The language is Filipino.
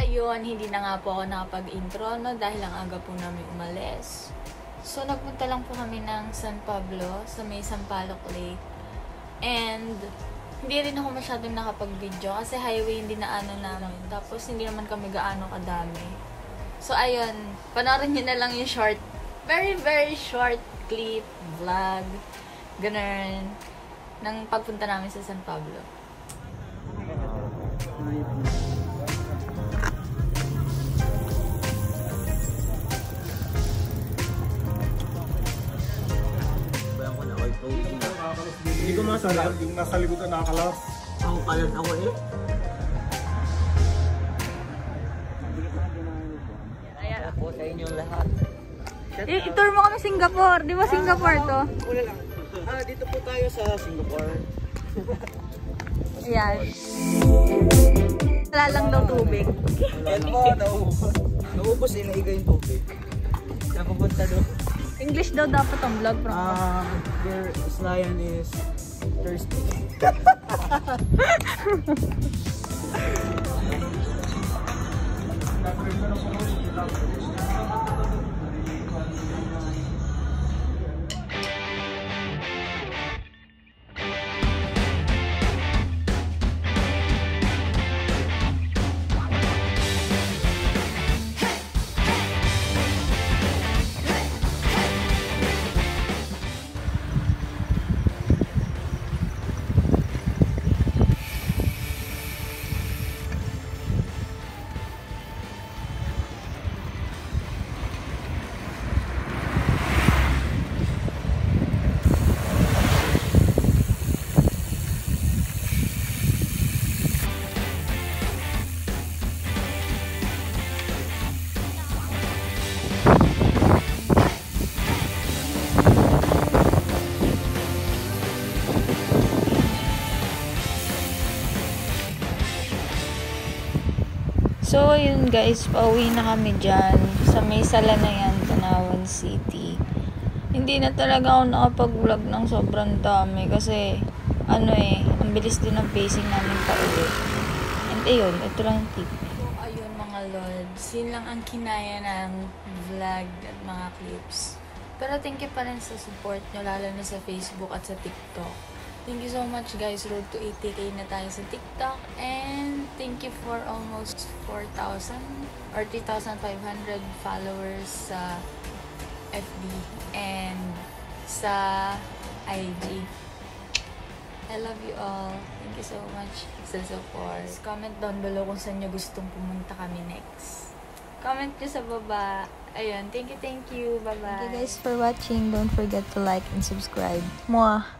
ayun, hindi na nga po ako nakapag-intro, no, dahil ang aga po namin umalis. So, nagpunta lang po kami ng San Pablo, sa may Sampaloc Lake. And, hindi rin ako masyadong nakapag-video kasi highway hindi na ano namin. Tapos, hindi naman kami gaano kadami. So, ayun, panoorin nyo na lang yung short, very, very short clip, vlog, ganun, ng pagpunta namin sa San Pablo. Hindi ko masabi yung nasa likod na nakakalas. Ako kalas ako eh. Ayan po sa inyong lahat. I-tour mo kami Singapore. Di ba Singapore to? Wala lang. Dito po tayo sa Singapore. Ayan. Wala lang daw tubig. Yan po, naubos eh, naiga yung tubig. Saan pupunta doon? English daw dapat ang vlog from Their lion is thirsty. So, yun guys, pauwi na kami dyan sa may sala na yan, Tanawan City. Hindi na talaga ako nakapag-vlog ng sobrang dami kasi, ang bilis din ang pacing namin pauwi. And ayun, ito lang yung tip. So, ayun mga lords, yun lang ang kinaya ng vlog at mga clips. Pero thank you pa rin sa support nyo, lalo na sa Facebook at sa TikTok. Thank you so much guys. Road to 80k na tayo sa TikTok. And thank you for almost 4,000 or 3,500 followers sa FB and sa IG. I love you all. Thank you so much sa support. Comment down below kung saan nyo gustong pumunta kami next. Comment nyo sa baba. Ayun. Thank you. Bye-bye. Thank you guys for watching. Don't forget to like and subscribe. Mwah!